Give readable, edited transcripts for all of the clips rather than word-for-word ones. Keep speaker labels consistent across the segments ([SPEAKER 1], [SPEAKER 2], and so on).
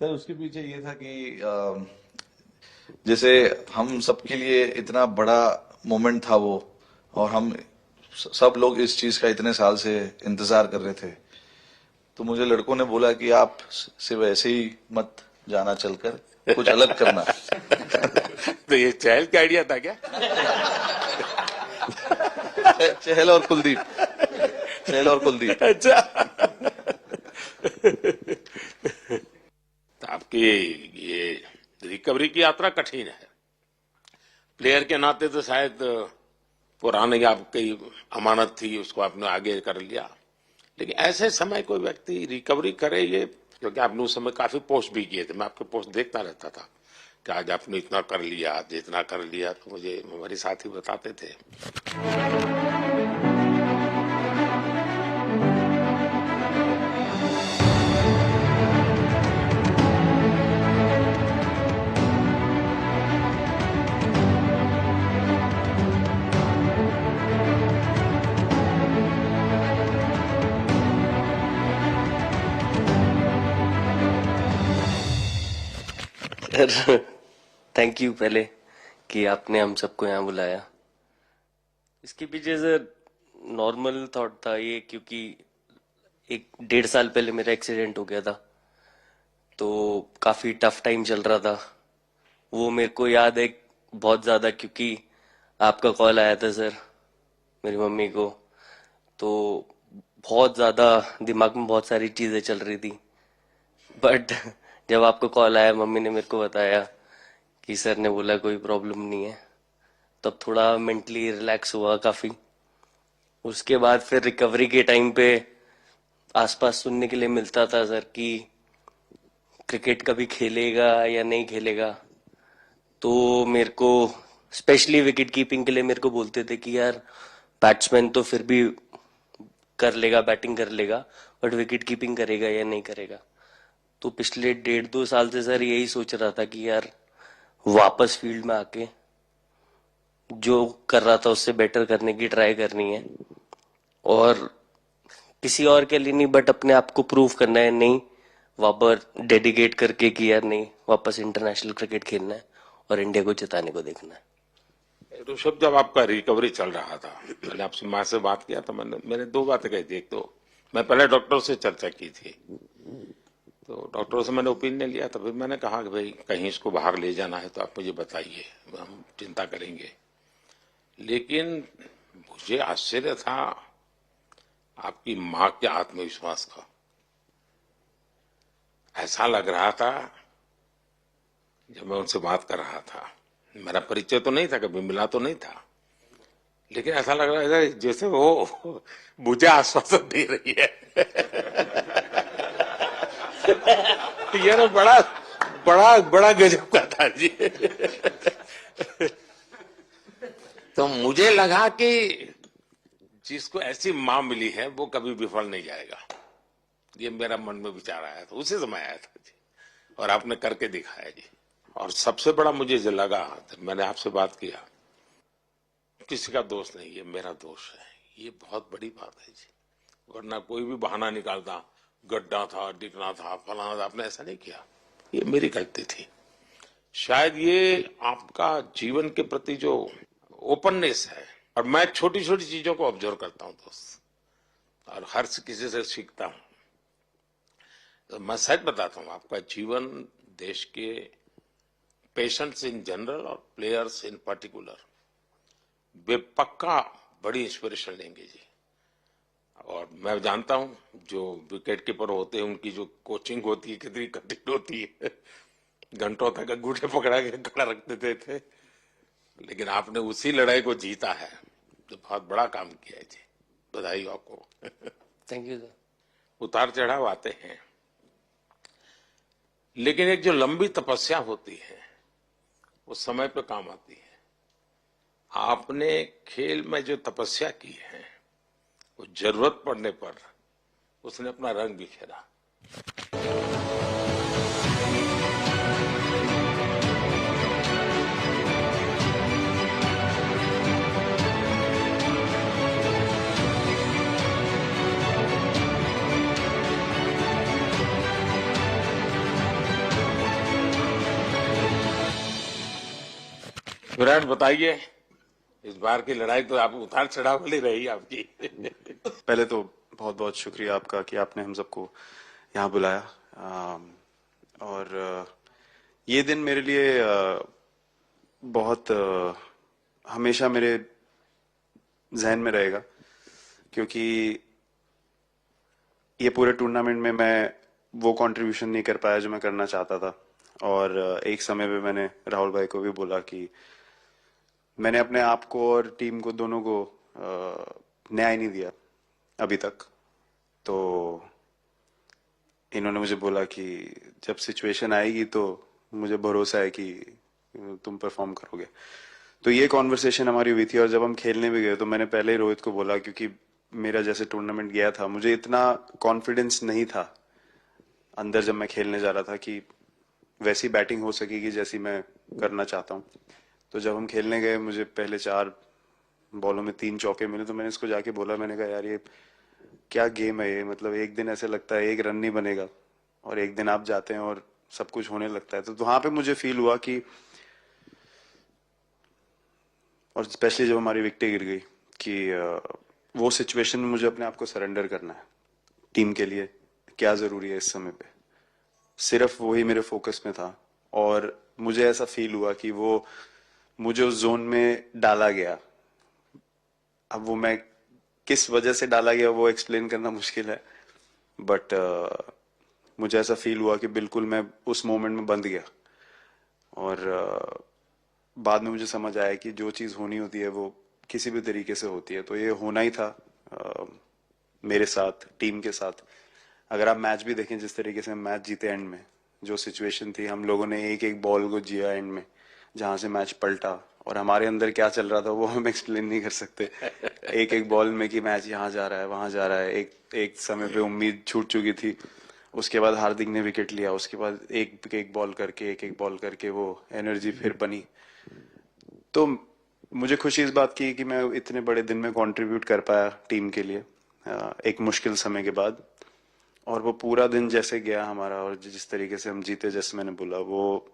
[SPEAKER 1] Sir उसके पीछे ये था कि जैसे हम सबके लिए इतना बड़ा मोमेंट था वो, और हम सब लोग इस चीज का इतने साल से इंतजार कर रहे थे। तो मुझे लड़कों ने बोला कि आप सिर्फ ऐसे ही मत जाना, चलकर कुछ अलग करना।
[SPEAKER 2] तो ये चहल का आइडिया था क्या?
[SPEAKER 1] चहल और कुलदीप, चहल और कुलदीप।
[SPEAKER 2] अच्छा। तो आपकी ये रिकवरी की यात्रा कठिन है। प्लेयर के नाते तो शायद पुरानी आपकी अमानत थी, उसको आपने आगे कर लिया। लेकिन ऐसे समय कोई व्यक्ति रिकवरी करे, ये क्योंकि आपने उस समय काफी पोस्ट भी किए थे, मैं आपके पोस्ट देखता रहता था कि आज आपने इतना कर लिया, आज इतना कर लिया, तो मुझे हमारे साथी बताते थे।
[SPEAKER 3] सर थैंक यू पहले कि आपने हम सबको यहाँ बुलाया। इसके पीछे सर नॉर्मल थॉट था ये, क्योंकि 1-1.5 साल पहले मेरा एक्सीडेंट हो गया था, तो काफी टफ टाइम चल रहा था। वो मेरे को याद है बहुत ज्यादा, क्योंकि आपका कॉल आया था सर मेरी मम्मी को, तो बहुत ज्यादा दिमाग में बहुत सारी चीजें चल रही थी। बट जब आपको कॉल आया, मम्मी ने मेरे को बताया कि सर ने बोला कोई प्रॉब्लम नहीं है, तब थोड़ा मेंटली रिलैक्स हुआ काफी। उसके बाद फिर रिकवरी के टाइम पे आसपास सुनने के लिए मिलता था सर कि क्रिकेट कभी खेलेगा या नहीं खेलेगा, तो मेरे को स्पेशली विकेट कीपिंग के लिए मेरे को बोलते थे कि यार बैट्समैन तो फिर भी कर लेगा, बैटिंग कर लेगा, बट विकेट कीपिंग करेगा या नहीं करेगा। तो पिछले 1.5-2 साल से सर यही सोच रहा था कि यार वापस फील्ड में आके जो कर रहा था उससे बेटर करने की ट्राई करनी है, और किसी और के लिए नहीं बट अपने आप को प्रूव करना है, नहीं वापस डेडिकेट करके कि यार नहीं वापस इंटरनेशनल क्रिकेट खेलना है और इंडिया को जिताने को देखना है।
[SPEAKER 2] ऋषभ, जब आपका रिकवरी चल रहा था, मैंने आपसे माँ से बात किया तो मैंने 2 बातें कही थी। एक तो मैं पहले डॉक्टर से चर्चा की थी, तो डॉक्टरों से मैंने ओपिनियन लिया, तो फिर मैंने कहा कि भाई कहीं इसको बाहर ले जाना है तो आप मुझे बताइए, हम चिंता करेंगे। लेकिन मुझे आश्चर्य था आपकी माँ के आत्मविश्वास का। ऐसा लग रहा था जब मैं उनसे बात कर रहा था, मेरा परिचय तो नहीं था, कभी मिला तो नहीं था, लेकिन ऐसा लग रहा है जैसे वो मुझे आश्वासन दे रही है। ये ना बड़ा बड़ा बड़ा गजब का था जी। तो मुझे लगा कि जिसको ऐसी मां मिली है वो कभी विफल नहीं जाएगा, ये मेरा मन में विचार आया था, उसी समय आया था जी, और आपने करके दिखाया जी। और सबसे बड़ा मुझे जो लगा, मैंने आपसे बात किया, किसी का दोष नहीं, ये मेरा दोष है, ये बहुत बड़ी बात है जी। वरना कोई भी बहाना निकालता, गड्ढा था, डिगना था, फलाना था, आपने ऐसा नहीं किया, ये मेरी गलती थी। शायद ये आपका जीवन के प्रति जो ओपननेस है, और मैं छोटी छोटी चीजों को ऑब्जर्व करता हूं दोस्त, और हर किसी से सीखता हूं। तो मैं सच बताता हूं, आपका जीवन देश के पेशेंट्स इन जनरल और प्लेयर्स इन पर्टिकुलर वे पक्का बड़ी इंस्पिरेशन लेंगे जी। और मैं जानता हूं जो विकेट कीपर होते हैं उनकी जो कोचिंग होती है कितनी कठिन होती है, घंटों तक अंगूठे पकड़ा के खड़ा रखते थे, लेकिन आपने उसी लड़ाई को जीता है, तो बहुत बड़ा काम किया है जी, बधाई आपको।
[SPEAKER 3] Thank you sir.
[SPEAKER 2] उतार चढ़ाव आते हैं, लेकिन एक जो लंबी तपस्या होती है वो समय पे काम आती है। आपने खेल में जो तपस्या की है वो जरूरत पड़ने पर उसने अपना रंग बिखेरा। विराट बताइए, इस बार की लड़ाई तो आप उतार चढ़ाव वाली रही आपकी।
[SPEAKER 4] पहले तो बहुत बहुत शुक्रिया आपका कि आपने हम सबको यहाँ बुलाया। और ये दिन मेरे लिए बहुत हमेशा मेरे जहन में रहेगा, क्योंकि ये पूरे टूर्नामेंट में मैं वो कंट्रीब्यूशन नहीं कर पाया जो मैं करना चाहता था। और एक समय पे मैंने राहुल भाई को भी बोला कि मैंने अपने आप को और टीम को दोनों को न्याय नहीं दिया अभी तक। तो इन्होंने मुझे बोला कि जब सिचुएशन आएगी तो मुझे भरोसा है कि तुम परफॉर्म करोगे। तो ये कॉन्वर्सेशन हमारी हुई थी, और जब हम खेलने भी गए तो मैंने पहले ही रोहित को बोला, क्योंकि मेरा जैसे टूर्नामेंट गया था मुझे इतना कॉन्फिडेंस नहीं था अंदर जब मैं खेलने जा रहा था कि वैसी बैटिंग हो सकेगी जैसी मैं करना चाहता हूँ। तो जब हम खेलने गए मुझे पहले 4 बॉलों में 3 चौके मिले, तो मैंने इसको जाके बोला, मैंने कहा यार ये क्या गेम है ये, मतलब एक दिन ऐसे लगता है एक रन नहीं बनेगा और एक दिन आप जाते हैं और सब कुछ होने लगता है। तो वहां पे मुझे फील हुआ कि, और स्पेशली जब हमारी विकेट गिर गई, कि वो सिचुएशन में मुझे अपने आप को सरेंडर करना है। टीम के लिए क्या जरूरी है इस समय पे, सिर्फ वही मेरे फोकस में था। और मुझे ऐसा फील हुआ कि वो मुझे उस जोन में डाला गया। अब वो मैं किस वजह से डाला गया वो एक्सप्लेन करना मुश्किल है, बट मुझे ऐसा फील हुआ कि बिल्कुल मैं उस मोमेंट में बंद गया। और बाद में मुझे समझ आया कि जो चीज होनी होती है वो किसी भी तरीके से होती है। तो ये होना ही था मेरे साथ, टीम के साथ। अगर आप मैच भी देखें, जिस तरीके से हम मैच जीते एंड में, जो सिचुएशन थी, हम लोगों ने एक एक बॉल को जिया एंड में, जहां से मैच पलटा, और हमारे अंदर क्या चल रहा था वो हम एक्सप्लेन नहीं कर सकते। एक एक बॉल में कि मैच यहाँ जा रहा है वहां जा रहा है। एक समय पे उम्मीद छूट चुकी थी, उसके बाद हार्दिक ने विकेट लिया, उसके बाद एक एक बॉल करके वो एनर्जी फिर बनी। तो मुझे खुशी इस बात की कि मैं इतने बड़े दिन में कंट्रीब्यूट कर पाया टीम के लिए, एक मुश्किल समय के बाद। और वो पूरा दिन जैसे गया हमारा, और जिस तरीके से हम जीते, जैसे मैंने बोला, वो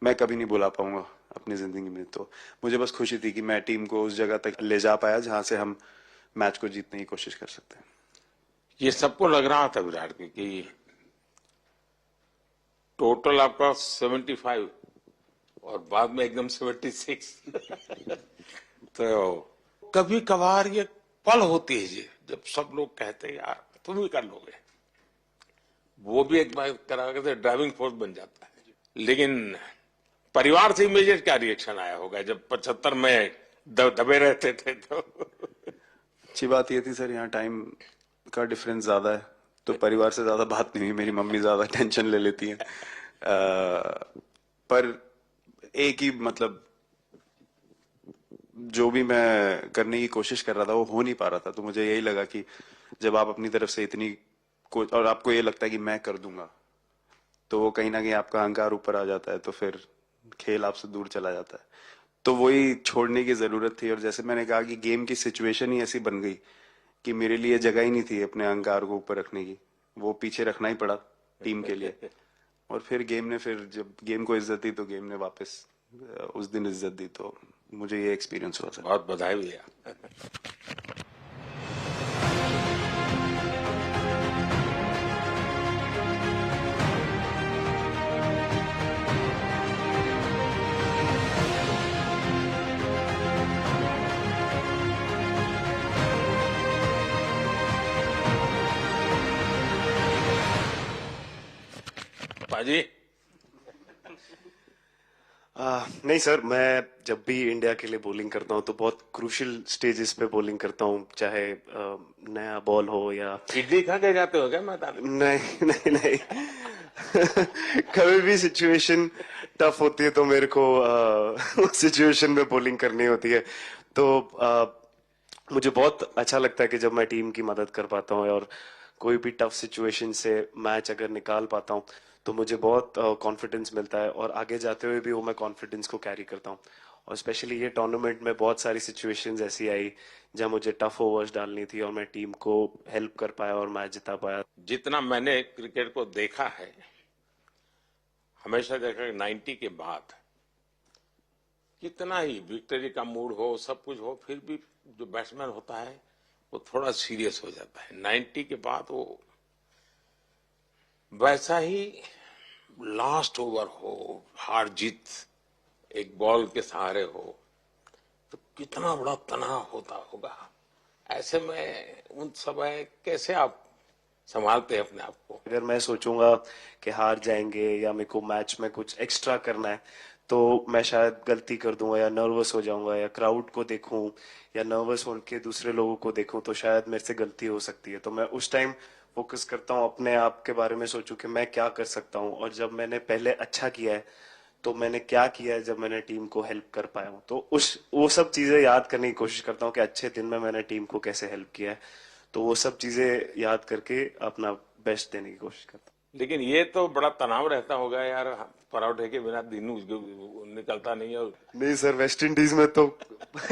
[SPEAKER 4] मैं कभी नहीं भुला पाऊंगा अपनी जिंदगी में। तो मुझे बस खुशी थी कि मैं टीम को उस जगह तक ले जा पाया जहां से हम मैच को जीतने की कोशिश कर सकते हैं।
[SPEAKER 2] ये सबको लग रहा था विराट की कि टोटल आपका 75 और बाद में एकदम 76। तो कभी कभार ये पल होती है जी, जब सब लोग कहते हैं यार तुम ही कर लोगे, वो भी एक बार करा के ड्राइविंग फोर्स बन जाता है। लेकिन परिवार से इमीडिएट क्या रिएक्शन आया होगा जब 75 में दबे रहते थे? तो
[SPEAKER 4] अच्छी बात ये थी सर, यहाँ टाइम का डिफरेंस ज्यादा है, तो परिवार से ज्यादा बात नहीं हुई। मेरी मम्मी ज्यादा टेंशन ले लेती हैं। पर एक ही, मतलब जो भी मैं करने की कोशिश कर रहा था वो हो नहीं पा रहा था। तो मुझे यही लगा कि जब आप अपनी तरफ से इतनी और आपको ये लगता है कि मैं कर दूंगा, तो वो कहीं ना कहीं आपका अहंकार ऊपर आ जाता है, तो फिर खेल आपसे दूर चला जाता है। तो वही छोड़ने की जरूरत थी। और जैसे मैंने कहा कि गेम की सिचुएशन ही ऐसी बन गई कि मेरे लिए जगह ही नहीं थी अपने अहंकार को ऊपर रखने की, वो पीछे रखना ही पड़ा टीम के लिए। और फिर गेम ने, फिर जब गेम को इज्जत दी तो गेम ने वापस उस दिन इज्जत दी। तो मुझे ये एक्सपीरियंस हुआ सर।
[SPEAKER 2] बहुत बधाई भैया। पाजी
[SPEAKER 5] नहीं सर, मैं जब भी इंडिया के लिए बॉलिंग करता हूँ तो बहुत क्रूशियल स्टेजेस पे बॉलिंग करता हूँ, चाहे नया बॉल हो या
[SPEAKER 2] इडली खा के जाते हो क्या मैदान में?
[SPEAKER 5] नहीं नहीं नहीं। कभी भी सिचुएशन टफ होती है तो मेरे को उस सिचुएशन में बॉलिंग करनी होती है। तो मुझे बहुत अच्छा लगता है कि जब मैं टीम की मदद कर पाता हूँ और कोई भी टफ सिचुएशन से मैच अगर निकाल पाता हूँ तो मुझे बहुत कॉन्फिडेंस मिलता है, और आगे जाते हुए भी वो मैं कॉन्फिडेंस को कैरी करता हूँ। और स्पेशली ये टूर्नामेंट में बहुत सारी सिचुएशंस ऐसी आई जहां मुझे टफ ओवर्स डालनी थी और मैं टीम को हेल्प कर पाया और मैच जिता पाया।
[SPEAKER 2] जितना मैंने क्रिकेट को देखा है, हमेशा देखा कि 90 के बाद कितना ही विक्ट्री का मूड हो, सब कुछ हो, फिर भी जो बैट्समैन होता है वो थोड़ा सीरियस हो जाता है। 90 के बाद वो वैसा ही लास्ट ओवर हो, हार जीत एक बॉल के सहारे हो, तो कितना बड़ा तनाव होता होगा। ऐसे में उन समय कैसे आप संभालते हैं अपने आप को?
[SPEAKER 5] अगर मैं सोचूंगा कि हार जाएंगे या मेरे को मैच में कुछ एक्स्ट्रा करना है तो मैं शायद गलती कर दूंगा या नर्वस हो जाऊंगा या क्राउड को देखूं या नर्वस होकर दूसरे लोगों को देखूं तो शायद मेरे से गलती हो सकती है। तो मैं उस टाइम फोकस करता हूं अपने आप के बारे में, सोचूं कि मैं क्या कर सकता हूं और जब मैंने पहले अच्छा किया है तो मैंने क्या किया है जब मैंने टीम को हेल्प कर पाया हूं। तो वो सब चीजें याद करने की कोशिश करता हूं कि अच्छे दिन में मैंने टीम को कैसे हेल्प किया है। तो वो सब चीजें याद करके अपना बेस्ट देने की कोशिश करता हूँ।
[SPEAKER 2] लेकिन ये तो बड़ा तनाव रहता होगा यार, पराठे के बिना दिन निकलता नहीं। और
[SPEAKER 5] नहीं सर, वेस्ट इंडीज में तो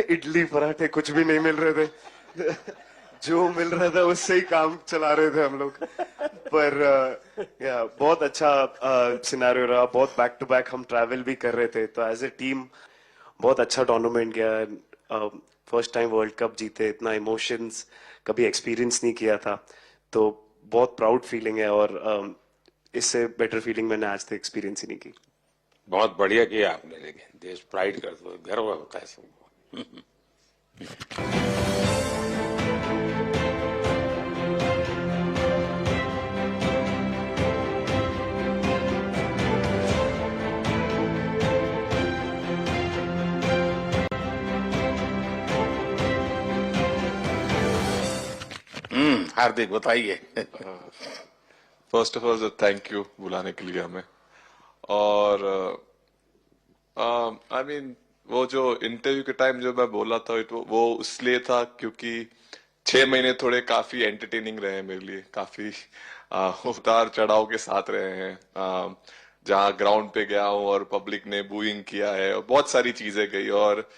[SPEAKER 5] इडली पराठे कुछ भी नहीं मिल रहे थे। जो मिल रहा था उससे ही काम चला रहे थे हम लोग। पर या बहुत अच्छा सिनेरियो रहा, बहुत बैक टू बैक हम ट्रैवल भी कर रहे थे, तो एज ए टीम बहुत अच्छा टूर्नामेंट गया। फर्स्ट टाइम वर्ल्ड कप जीते, इतना इमोशंस कभी एक्सपीरियंस नहीं किया था, तो बहुत प्राउड फीलिंग है और इससे बेटर फीलिंग मैंने आज तक एक्सपीरियंस ही नहीं की।
[SPEAKER 2] बहुत बढ़िया किया आपने, लेकिन देश प्राइड करते हो, गर्व होता है सबको। हार्दिक बताइए।
[SPEAKER 6] First of all thank you बुलाने के लिए हमें। और आई मीन वो जो इंटरव्यू के टाइम जो मैं बोला था वो इसलिए था क्योंकि 6 महीने थोड़े काफी एंटरटेनिंग रहे हैं मेरे लिए, काफी उतार चढ़ाव के साथ रहे हैं। जहाँ ग्राउंड पे गया हूँ और पब्लिक ने बूइंग किया है और बहुत सारी चीजें गई, और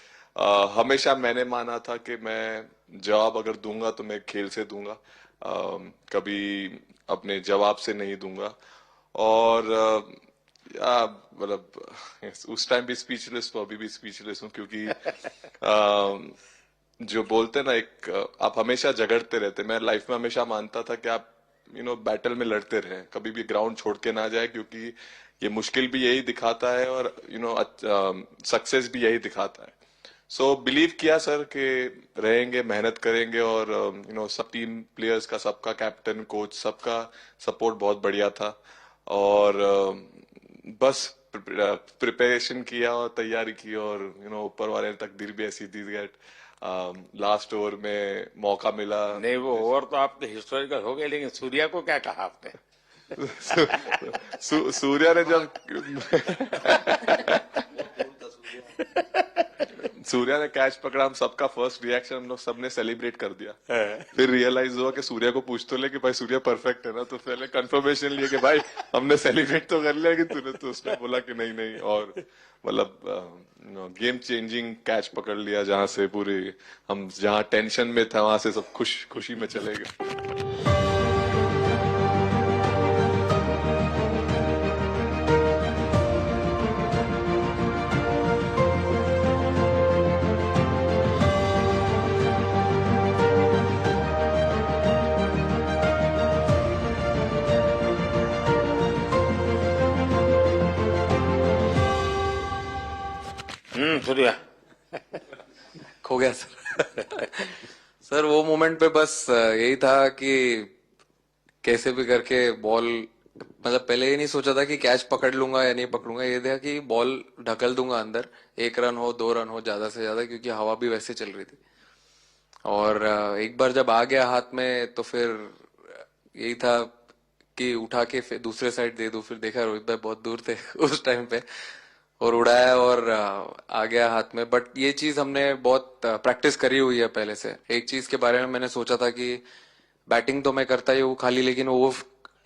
[SPEAKER 6] हमेशा मैंने माना था कि मैं जवाब अगर दूंगा तो मैं खेल से दूंगा, कभी अपने जवाब से नहीं दूंगा। और मतलब उस टाइम भी स्पीचलेस हूँ, अभी भी स्पीचलेस हूँ, क्योंकि जो बोलते ना एक आप हमेशा झगड़ते रहते। मैं लाइफ में हमेशा मानता था कि आप बैटल में लड़ते रहें, कभी भी ग्राउंड छोड़ के ना जाए, क्योंकि ये मुश्किल भी यही दिखाता है और सक्सेस भी यही दिखाता है। सो बिलीव किया सर कि रहेंगे, मेहनत करेंगे, और सब टीम प्लेयर्स का, सबका कैप्टन कोच सबका सपोर्ट बहुत बढ़िया था। और बस प्रिपरेशन किया और तैयारी की, और ऊपर वाले ने तकदीर भी ऐसी दी गई। लास्ट ओवर में मौका मिला।
[SPEAKER 2] नहीं, वो ओवर तो आपके हिस्टोरिकल हो गए, लेकिन सूर्या को क्या कहा आपने?
[SPEAKER 6] सूर्या ने जब सूर्या ने कैच पकड़ा, हम सबका फर्स्ट रिएक्शन हम लोग सबने सेलिब्रेट कर दिया। फिर रियलाइज हुआ कि सूर्या को पूछ तो ले कि भाई सूर्या परफेक्ट है ना, तो पहले कंफर्मेशन लिए कि भाई हमने सेलिब्रेट तो कर लिया, कि तूने, तो उसने बोला कि नहीं नहीं। और मतलब गेम चेंजिंग कैच पकड़ लिया, जहां से पूरी हम जहां टेंशन में था वहां से सब खुशी में चले गए।
[SPEAKER 2] सूर्या
[SPEAKER 7] खो गया सर। सर वो मोमेंट पे बस यही था कि कैसे भी करके बॉल, मतलब पहले ये नहीं सोचा था कि कैच पकड़ लूंगा या नहीं पकड़ूंगा, ये था कि बॉल ढकल दूंगा अंदर, 1 रन हो 2 रन हो ज्यादा से ज्यादा, क्योंकि हवा भी वैसे चल रही थी। और एक बार जब आ गया हाथ में तो फिर यही था कि उठा के फिर दूसरे साइड दे दूं। फिर देखा रोहित भाई बहुत दूर थे उस टाइम पे, और उड़ाया और आ गया हाथ में। बट ये चीज हमने बहुत प्रैक्टिस करी हुई है पहले से। एक चीज के बारे में मैंने सोचा था कि बैटिंग तो मैं करता ही हूँ खाली, लेकिन वो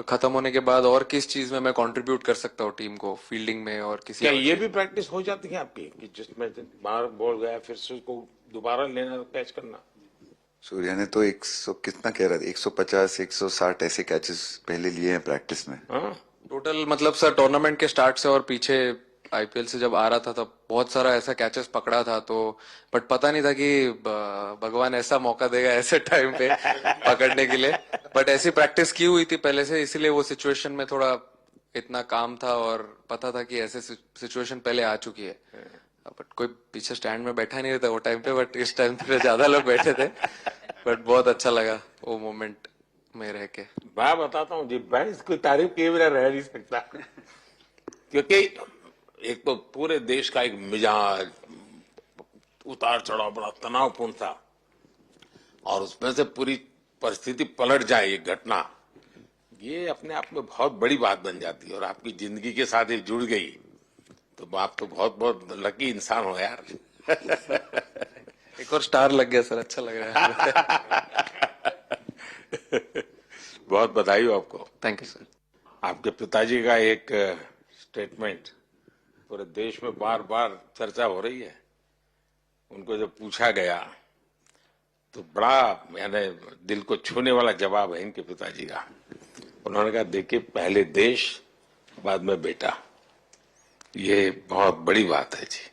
[SPEAKER 7] खत्म होने के बाद और किस चीज में मैं कंट्रीब्यूट कर सकता हूँ टीम को, फील्डिंग में और किसी
[SPEAKER 2] क्या
[SPEAKER 7] और
[SPEAKER 2] ये
[SPEAKER 7] चीज
[SPEAKER 2] भी प्रैक्टिस हो जाती है आपकी कि जिसमें बाहर बॉल गया फिर से उसको दोबारा लेना, कैच करना?
[SPEAKER 8] सूर्या ने तो 100 कितना कह रहा था, 150 160 ऐसे कैचेस पहले लिए हैं प्रैक्टिस में।
[SPEAKER 2] हाँ,
[SPEAKER 7] टोटल मतलब सर टूर्नामेंट के स्टार्ट से और पीछे आईपीएल से जब आ रहा था तब बहुत सारा ऐसा कैचेस पकड़ा था, तो बट पता नहीं था कि भगवान ऐसा मौका देगा ऐसे टाइम पे पकड़ने के लिए। बट ऐसी प्रैक्टिस की हुई थी पहले से, इसीलिए वो सिचुएशन में थोड़ा इतना काम था और पता था कि ऐसे सिचुएशन पहले आ चुकी है। बट कोई पीछे स्टैंड में बैठा नहीं रहता वो टाइम पे, बट इस टाइम पे ज्यादा लोग बैठे थे। बट बहुत अच्छा लगा वो मोमेंट में रह के।
[SPEAKER 2] मैं बताता हूँ जी, मैं इसकी तारीफ किए बिना रह नहीं सकता, क्योंकि एक तो पूरे देश का एक मिजाज उतार चढ़ाव बड़ा तनावपूर्ण था, और उसमें से पूरी परिस्थिति पलट जाए ये घटना, ये अपने आप में बहुत बड़ी बात बन जाती है, और आपकी जिंदगी के साथ ये जुड़ गई तो आप तो बहुत बहुत लकी इंसान हो यार।
[SPEAKER 7] एक और स्टार लग गया सर, अच्छा लग रहा है।
[SPEAKER 2] बहुत बधाई हो आपको।
[SPEAKER 7] Thank you sir.
[SPEAKER 2] आपके पिताजी का एक स्टेटमेंट पूरे देश में बार बार चर्चा हो रही है। उनको जब पूछा गया तो बड़ा यानी दिल को छूने वाला जवाब है इनके पिताजी का। उन्होंने कहा, देखिए पहले देश बाद में बेटा, ये बहुत बड़ी बात है जी।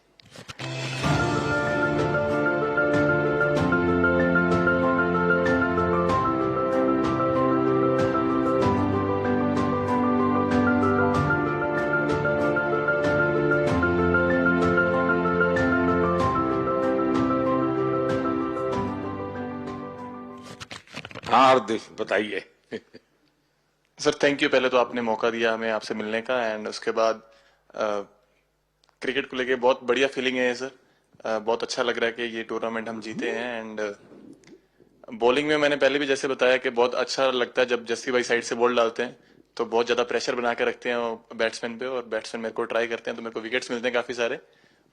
[SPEAKER 2] हाँ हार्दिक बताइए।
[SPEAKER 9] सर थैंक यू, पहले तो आपने मौका दिया हमें आपसे मिलने का, एंड उसके बाद क्रिकेट को लेके बहुत बढ़िया फीलिंग है सर। बहुत अच्छा लग रहा है कि ये टूर्नामेंट हम जीते हैं। एंड बॉलिंग में मैंने पहले भी जैसे बताया कि बहुत अच्छा लगता है जब जस्सी भाई साइड से बॉल डालते हैं, तो बहुत ज्यादा प्रेशर बना के रखते हैं बैट्समैन पे, और बैट्समैन मेरे को ट्राई करते हैं तो मेरे को विकेट्स मिलते हैं काफी सारे।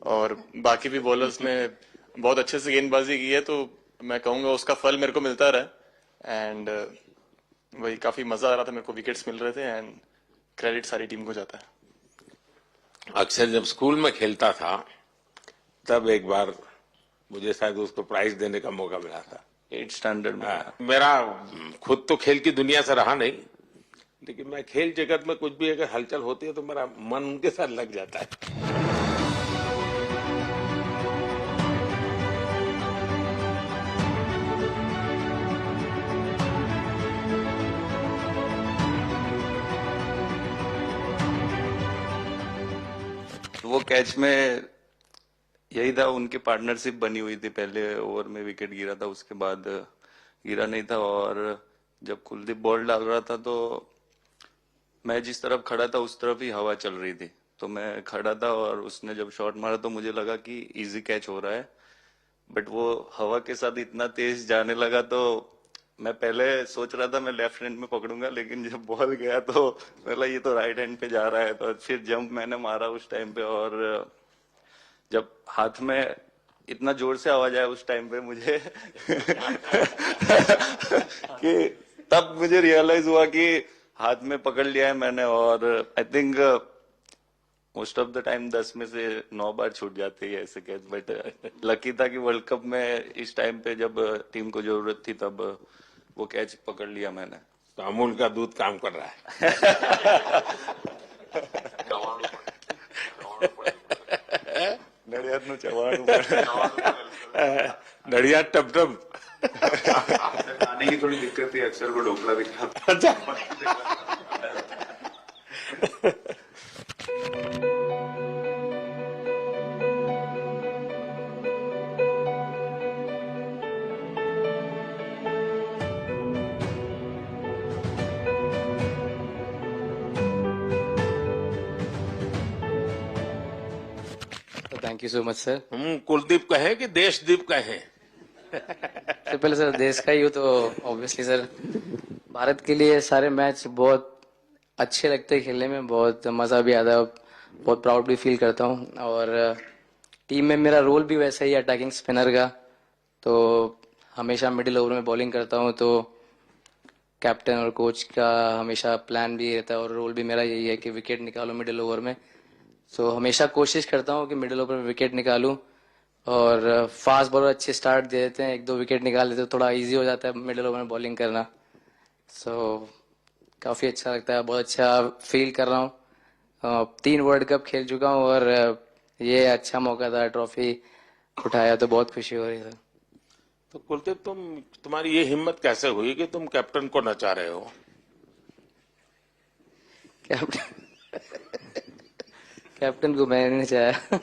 [SPEAKER 9] और बाकी भी बॉलर्स ने बहुत अच्छे से गेंदबाजी की है, तो मैं कहूंगा उसका फल मेरे को मिलता रहा। एंड वही काफी मजा आ रहा था, मेरे को विकेट्स मिल रहे थे, एंड क्रेडिट सारी टीम को जाता है।
[SPEAKER 2] अक्सर जब स्कूल में खेलता था तब एक बार मुझे शायद उसको प्राइज देने का मौका मिला था
[SPEAKER 4] 8th स्टैंडर्ड में।
[SPEAKER 2] मेरा खुद तो खेल की दुनिया से रहा नहीं, लेकिन मैं खेल जगत में कुछ भी अगर हलचल होती है तो मेरा मन उनके साथ लग जाता है।
[SPEAKER 8] वो कैच में यही था, उनकी पार्टनरशिप बनी हुई थी। पहले ओवर में विकेट गिरा था, उसके बाद गिरा नहीं था। और जब कुलदीप बॉल डाल रहा था तो मैं जिस तरफ खड़ा था उस तरफ ही हवा चल रही थी, तो मैं खड़ा था और उसने जब शॉट मारा तो मुझे लगा कि इजी कैच हो रहा है, बट वो हवा के साथ इतना तेज जाने लगा तो मैं पहले सोच रहा था मैं लेफ्ट हैंड में पकड़ूंगा, लेकिन जब बॉल गया तो बोला ये तो राइट हैंड पे जा रहा है। तो फिर जंप मैंने मारा उस टाइम पे, और जब हाथ में इतना जोर से आवाज आया उस टाइम पे मुझे कि तब मुझे रियलाइज हुआ कि हाथ में पकड़ लिया है मैंने। और I think most of the time 10 में से 9 बार छूट जाते हैं ऐसे कैच, बट लकी था कि वर्ल्ड कप में इस टाइम पे जब टीम को जरूरत थी तब वो कैच पकड़ लिया मैंने।
[SPEAKER 2] तो अमूल का दूध काम कर रहा है।
[SPEAKER 8] नड़ियाद नु चवाणु
[SPEAKER 2] नड़िया टप टप।
[SPEAKER 8] खाने की थोड़ी दिक्कत थी, अक्सर को ढोकला दिखा।
[SPEAKER 10] Thank you so much sir.
[SPEAKER 2] हम कुलदीप कहें कि देशदीप कहें?
[SPEAKER 10] सबसे पहले सर देश का ही हो तो ऑब्वियसली सर भारत के लिए सारे मैच बहुत अच्छे लगते हैं खेलने में, बहुत मज़ा भी आता है, बहुत प्राउड भी फील करता हूँ। और टीम में मेरा रोल भी वैसा ही है, अटैकिंग स्पिनर का। तो हमेशा मिडिल ओवर में बॉलिंग करता हूँ, तो कैप्टन और कोच का हमेशा प्लान भी रहता है और रोल भी मेरा यही है कि विकेट निकालो मिडिल ओवर में। सो हमेशा कोशिश करता हूँ कि मिडिल ओवर में विकेट निकालूं, और फास्ट बॉलर अच्छे स्टार्ट दे देते हैं, 1-2 विकेट निकाल देते हैं, थोड़ा इजी हो जाता है मिडिल ओवर में बॉलिंग करना। सो काफ़ी अच्छा लगता है, बहुत अच्छा फील कर रहा हूँ। 3 वर्ल्ड कप खेल चुका हूँ और ये अच्छा मौका था, ट्रॉफी उठाया तो बहुत खुशी हो रही है सर।
[SPEAKER 2] तो कुलदीप, तुम्हारी ये हिम्मत कैसे हुई कि तुम कैप्टन को नचा रहे हो?
[SPEAKER 10] कैप्टन को मैंने नहीं चाहा।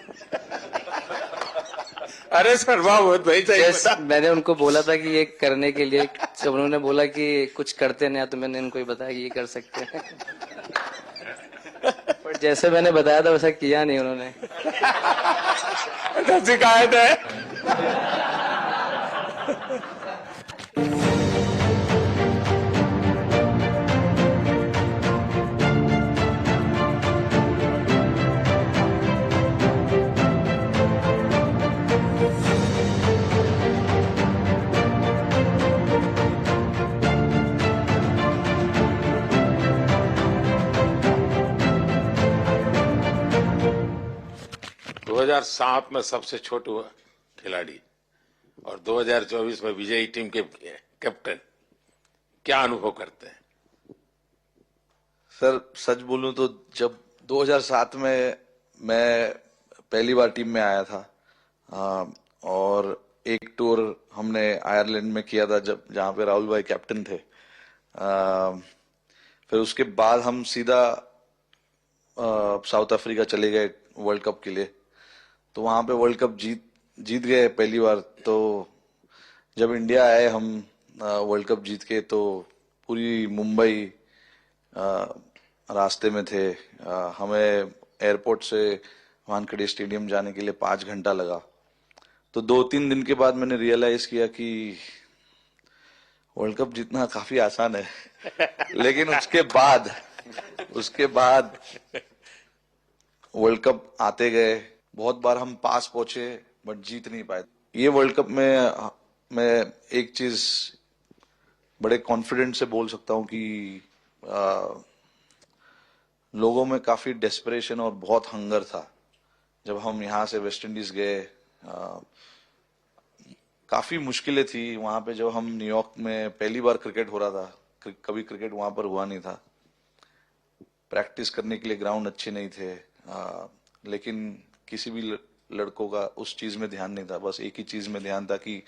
[SPEAKER 2] अरे सर, वाह, बहुत भाई सही
[SPEAKER 10] Just
[SPEAKER 2] बता।
[SPEAKER 10] मैंने उनको बोला था कि ये करने के लिए, जब उन्होंने बोला कि कुछ करते नहीं तो मैंने इनको ही बताया कि ये कर सकते हैं। पर जैसे मैंने बताया था वैसा किया नहीं उन्होंने।
[SPEAKER 2] अच्छा, शिकायत है। 2007 में सबसे छोटे खिलाड़ी और 2024 में विजयी टीम के कैप्टन, क्या अनुभव करते हैं?
[SPEAKER 1] सर सच बोलूं तो जब 2007 में मैं पहली बार टीम में आया था, और एक टूर हमने आयरलैंड में किया था जब जहां पे राहुल भाई कैप्टन थे। फिर उसके बाद हम सीधा साउथ अफ्रीका चले गए वर्ल्ड कप के लिए। तो वहां पे वर्ल्ड कप जीत गए पहली बार। तो जब इंडिया आए हम वर्ल्ड कप जीत के, तो पूरी मुंबई रास्ते में थे। हमें एयरपोर्ट से वानखेड़े स्टेडियम जाने के लिए 5 घंटा लगा। तो 2-3 दिन के बाद मैंने रियलाइज किया कि वर्ल्ड कप जीतना काफी आसान है। लेकिन उसके बाद वर्ल्ड कप आते गए, बहुत बार हम पास पहुंचे बट जीत नहीं पाए। ये वर्ल्ड कप में मैं एक चीज बड़े कॉन्फिडेंट से बोल सकता हूं कि लोगों में काफी डेस्परेशन और बहुत हंगर था। जब हम यहाँ से वेस्ट इंडीज गए, काफी मुश्किलें थी वहां पे। जब हम न्यूयॉर्क में पहली बार क्रिकेट हो रहा था, कभी क्रिकेट वहां पर हुआ नहीं था। प्रैक्टिस करने के लिए ग्राउंड अच्छे नहीं थे, लेकिन किसी भी लड़कों का उस चीज में ध्यान नहीं था। बस एक ही चीज में ध्यान था कि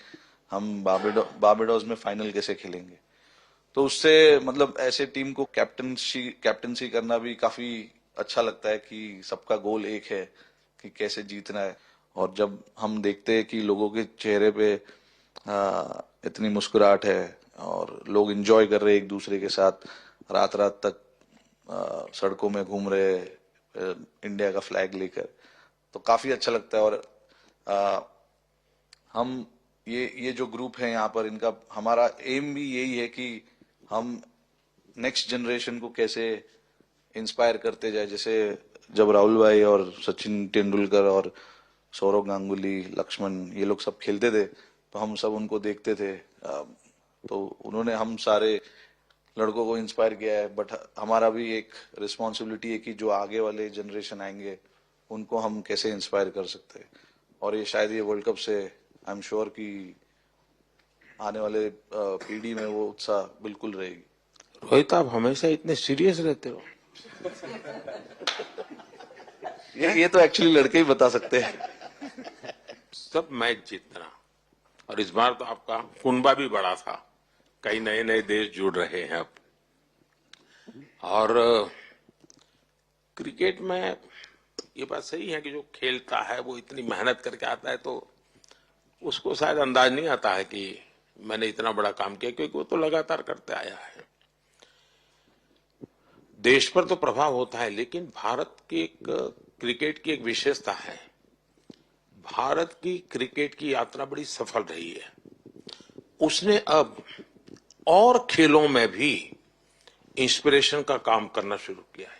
[SPEAKER 1] हम बारबाडोस में फाइनल कैसे खेलेंगे। तो उससे मतलब ऐसे टीम को कैप्टनसी करना भी काफी अच्छा लगता है कि सबका गोल एक है कि कैसे जीतना है। और जब हम देखते हैं कि लोगों के चेहरे पे इतनी मुस्कुराहट है और लोग एंजॉय कर रहे हैं एक दूसरे के साथ, रात रात तक सड़कों में घूम रहे इंडिया का फ्लैग लेकर, तो काफी अच्छा लगता है। और हम ये जो ग्रुप है यहाँ पर, इनका हमारा एम भी यही है कि हम नेक्स्ट जनरेशन को कैसे इंस्पायर करते जाए। जैसे जब राहुल भाई और सचिन तेंदुलकर और सौरव गांगुली, लक्ष्मण, ये लोग सब खेलते थे तो हम सब उनको देखते थे। तो उन्होंने हम सारे लड़कों को इंस्पायर किया है। बट हमारा भी एक रिस्पॉन्सिबिलिटी है कि जो आगे वाले जनरेशन आएंगे उनको हम कैसे इंस्पायर कर सकते हैं। और ये शायद ये वर्ल्ड कप से आई एम श्योर कि आने वाले पीढ़ी में वो उत्साह बिल्कुल रहेगी।
[SPEAKER 2] रोहित, आप हमेशा इतने सीरियस रहते हो।
[SPEAKER 1] ये तो एक्चुअली लड़के ही बता सकते हैं।
[SPEAKER 2] सब मैच जीतना, और इस बार तो आपका कुनबा भी बड़ा था, कई नए नए देश जुड़ रहे हैं अब। और क्रिकेट में ये बात सही है कि जो खेलता है वो इतनी मेहनत करके आता है, तो उसको शायद अंदाज नहीं आता है कि मैंने इतना बड़ा काम किया, क्योंकि वो तो लगातार करते आया है। देश पर तो प्रभाव होता है, लेकिन भारत की एक क्रिकेट की एक विशेषता है। भारत की क्रिकेट की यात्रा बड़ी सफल रही है। उसने अब और खेलों में भी इंस्पिरेशन का काम करना शुरू किया है।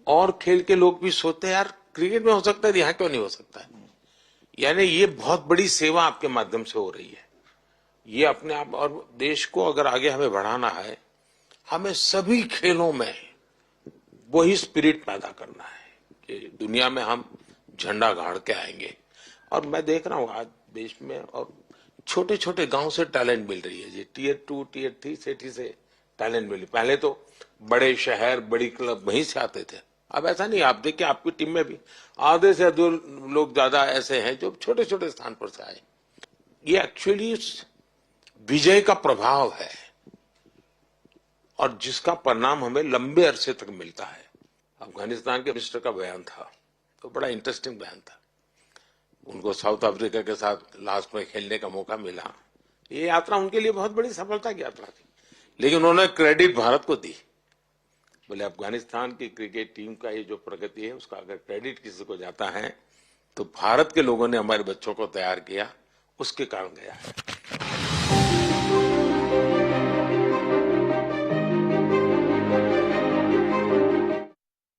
[SPEAKER 2] और खेल के लोग भी सोचते हैं, यार क्रिकेट में हो सकता है, यहां क्यों नहीं हो सकता है। यानी ये बहुत बड़ी सेवा आपके माध्यम से हो रही है। ये अपने आप, और देश को अगर आगे हमें बढ़ाना है, हमें सभी खेलों में वही स्पिरिट पैदा करना है कि दुनिया में हम झंडा गाड़ के आएंगे। और मैं देख रहा हूँ आज देश में और छोटे छोटे गांव से टैलेंट मिल रही है। जी, टियर 2, टियर 3 सिटी से टैलेंट मिली। पहले तो बड़े शहर, बड़ी क्लब वहीं से आते थे, अब ऐसा नहीं, आप देखिए आपकी टीम में भी आधे से दो लोग ज्यादा ऐसे हैं जो छोटे छोटे स्थान पर से आए। ये एक्चुअली विजय का प्रभाव है और जिसका परिणाम हमें लंबे अरसे तक मिलता है। अफगानिस्तान के मिनिस्टर का बयान था तो बड़ा इंटरेस्टिंग बयान था। उनको साउथ अफ्रीका के साथ लास्ट में खेलने का मौका मिला। ये यात्रा उनके लिए बहुत बड़ी सफलता की यात्रा थी, लेकिन उन्होंने क्रेडिट भारत को दी। बोले अफगानिस्तान की क्रिकेट टीम का ये जो प्रगति है उसका अगर क्रेडिट किसी को जाता है तो भारत के लोगों ने हमारे बच्चों को तैयार किया, उसके कारण गया है।